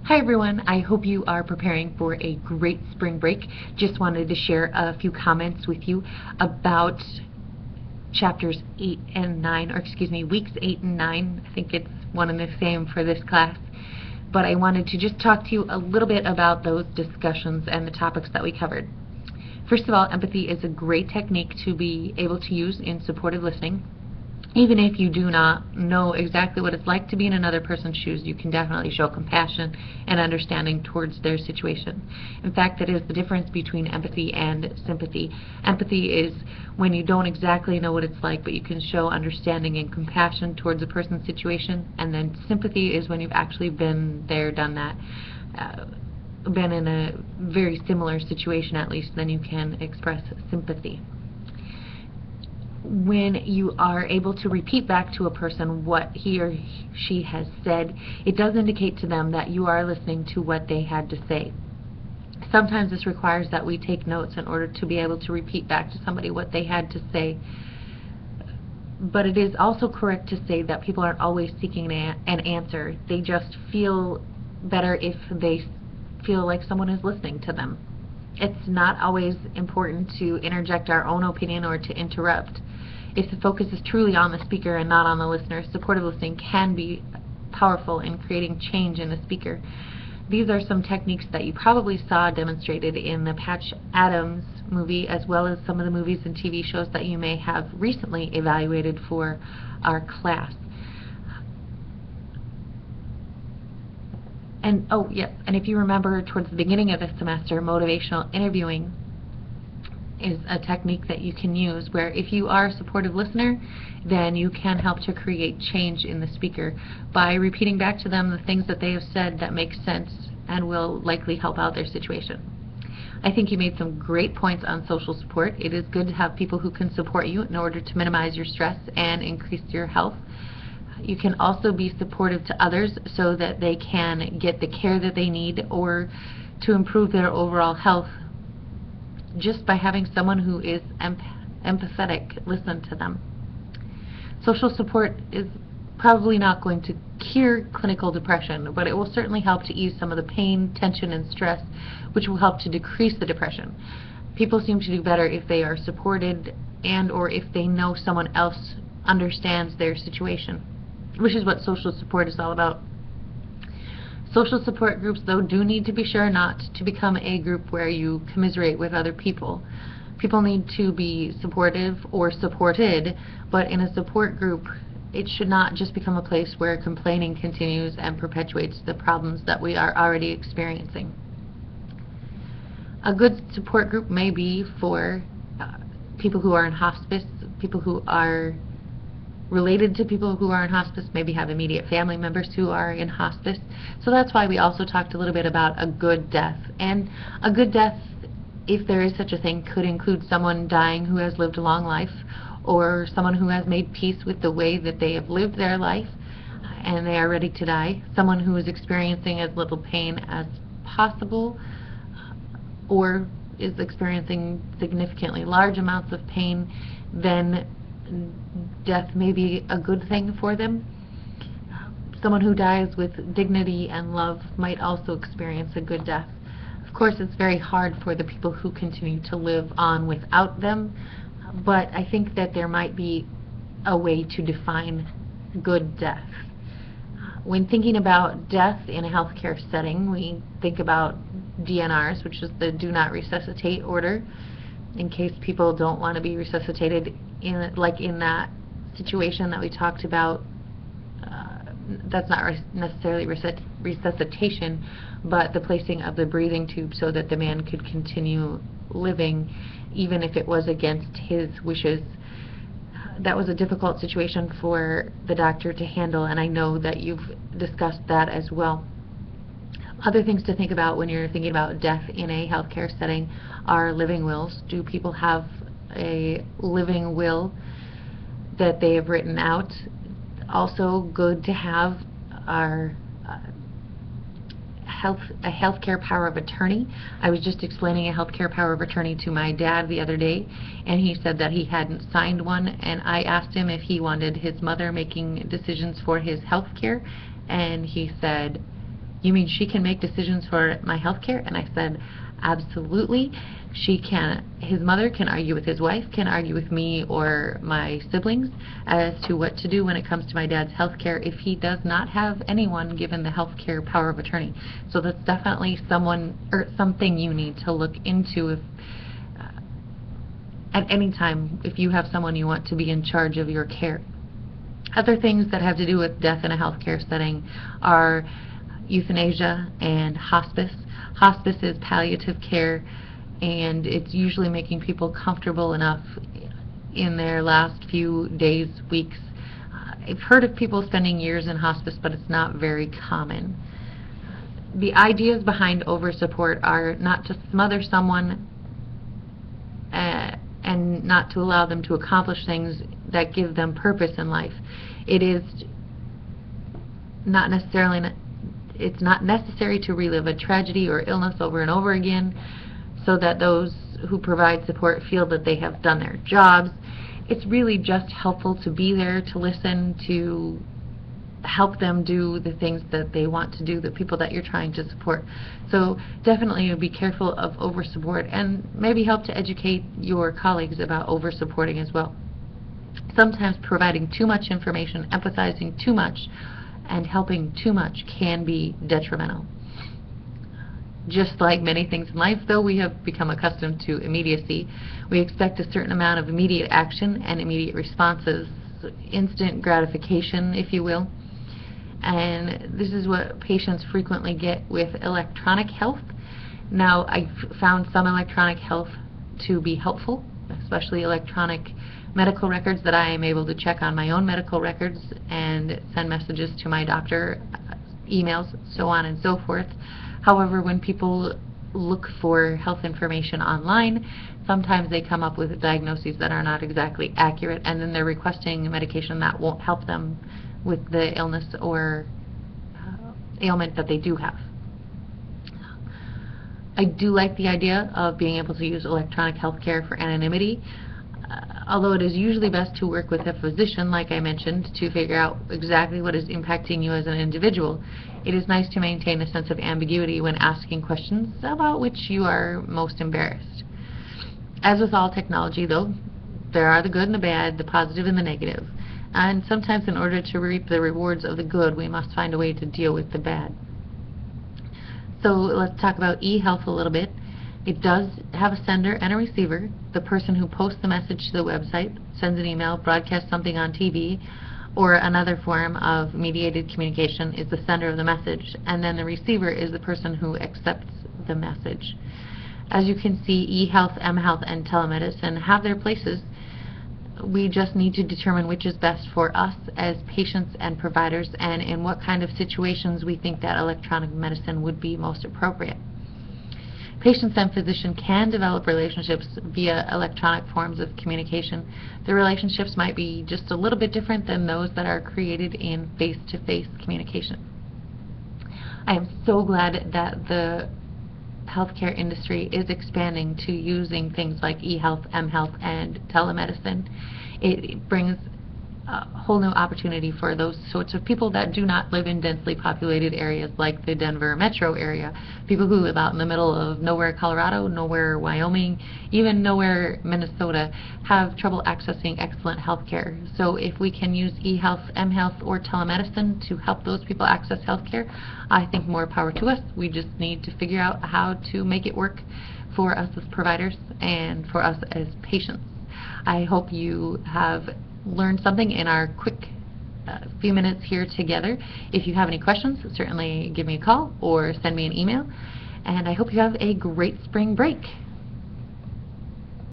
Hi everyone, I hope you are preparing for a great spring break. Just wanted to share a few comments with you about chapters 8 and 9, or excuse me, weeks 8 and 9. I think it's one and the same for this class. But I wanted to just talk to you a little bit about those discussions and the topics that we covered. First of all, empathy is a great technique to be able to use in supportive listening. Even if you do not know exactly what it's like to be in another person's shoes, you can definitely show compassion and understanding towards their situation. In fact, that is the difference between empathy and sympathy. Empathy is when you don't exactly know what it's like, but you can show understanding and compassion towards a person's situation. And then sympathy is when you've actually been there, done that, been in a very similar situation at least, then you can express sympathy. When you are able to repeat back to a person what he or she has said, it does indicate to them that you are listening to what they had to say. Sometimes this requires that we take notes in order to be able to repeat back to somebody what they had to say. But it is also correct to say that people aren't always seeking an answer. They just feel better if they feel like someone is listening to them. It's not always important to interject our own opinion or to interrupt. If the focus is truly on the speaker and not on the listener, supportive listening can be powerful in creating change in the speaker. These are some techniques that you probably saw demonstrated in the Patch Adams movie, as well as some of the movies and TV shows that you may have recently evaluated for our class. And and if you remember towards the beginning of the semester, motivational interviewing is a technique that you can use where if you are a supportive listener, then you can help to create change in the speaker by repeating back to them the things that they have said that make sense and will likely help out their situation. I think you made some great points on social support. It is good to have people who can support you in order to minimize your stress and increase your health. You can also be supportive to others so that they can get the care that they need or to improve their overall health just by having someone who is empathetic listen to them. Social support is probably not going to cure clinical depression, but it will certainly help to ease some of the pain, tension, and stress, which will help to decrease the depression. People seem to do better if they are supported and or if they know someone else understands their situation, which is what social support is all about. Social support groups, though, do need to be sure not to become a group where you commiserate with other people. People need to be supportive or supported, but in a support group, it should not just become a place where complaining continues and perpetuates the problems that we are already experiencing. A good support group may be for people who are in hospice, people who are related to people who are in hospice, maybe have immediate family members who are in hospice. So that's why we also talked a little bit about a good death. And a good death, if there is such a thing, could include someone dying who has lived a long life, or someone who has made peace with the way that they have lived their life and they are ready to die, someone who is experiencing as little pain as possible or is experiencing significantly large amounts of pain, then death may be a good thing for them. Someone who dies with dignity and love might also experience a good death. Of course, it's very hard for the people who continue to live on without them, but I think that there might be a way to define good death. When thinking about death in a healthcare setting, we think about DNRs, which is the Do Not Resuscitate order, in case people don't want to be resuscitated in that situation that we talked about. That's not necessarily resuscitation, but the placing of the breathing tube so that the man could continue living even if it was against his wishes. That was a difficult situation for the doctor to handle, and I know that you've discussed that as well. Other things to think about when you're thinking about death in a healthcare setting are living wills. Do people have a living will that they have written out? Also good to have our a healthcare power of attorney. I was just explaining a healthcare power of attorney to my dad the other day, and he said that he hadn't signed one, and I asked him if he wanted his mother making decisions for his healthcare, and he said "You mean she can make decisions for my health care?" And I said, "Absolutely. She can." His mother can argue with his wife, can argue with me or my siblings as to what to do when it comes to my dad's health care if he does not have anyone given the health care power of attorney. So that's definitely someone or something you need to look into if at any time if you have someone you want to be in charge of your care. Other things that have to do with death in a healthcare setting are euthanasia and hospice. Hospice is palliative care, and it's usually making people comfortable enough in their last few days, weeks. I've heard of people spending years in hospice, but it's not very common. The ideas behind over-support are not to smother someone and not to allow them to accomplish things that give them purpose in life. It is not necessarily, it's not necessary to relive a tragedy or illness over and over again so that those who provide support feel that they have done their jobs. It's really just helpful to be there, to listen, to help them do the things that they want to do, the people that you're trying to support. So definitely be careful of over-support, and maybe help to educate your colleagues about over-supporting as well. Sometimes providing too much information, empathizing too much, and helping too much can be detrimental. Just like many things in life, though, we have become accustomed to immediacy. We expect a certain amount of immediate action and immediate responses, instant gratification, if you will. And this is what patients frequently get with electronic health. Now, I've found some electronic health to be helpful, especially electronic medical records that I am able to check on my own medical records and send messages to my doctor, emails, so on and so forth. However, when people look for health information online, sometimes they come up with diagnoses that are not exactly accurate, and then they're requesting medication that won't help them with the illness or ailment that they do have. I do like the idea of being able to use electronic health care for anonymity, although it is usually best to work with a physician, like I mentioned, to figure out exactly what is impacting you as an individual. It is nice to maintain a sense of ambiguity when asking questions about which you are most embarrassed. As with all technology, though, there are the good and the bad, the positive and the negative. And sometimes in order to reap the rewards of the good, we must find a way to deal with the bad. So let's talk about eHealth a little bit. It does have a sender and a receiver. The person who posts the message to the website, sends an email, broadcasts something on TV, or another form of mediated communication is the sender of the message, and then the receiver is the person who accepts the message. As you can see, eHealth, mHealth, and telemedicine have their places. We just need to determine which is best for us as patients and providers, and in what kind of situations we think that electronic medicine would be most appropriate. Patients and physicians can develop relationships via electronic forms of communication. The relationships might be just a little bit different than those that are created in face-to-face communication. I am so glad that the healthcare industry is expanding to using things like eHealth, mHealth, and telemedicine. It brings a whole new opportunity for those sorts of people that do not live in densely populated areas like the Denver metro area. People who live out in the middle of nowhere Colorado, nowhere Wyoming, even nowhere Minnesota have trouble accessing excellent health care. So if we can use eHealth, mHealth, or telemedicine to help those people access health care, I think more power to us. We just need to figure out how to make it work for us as providers and for us as patients. I hope you have learned something in our quick few minutes here together. If you have any questions, certainly give me a call or send me an email. And I hope you have a great spring break.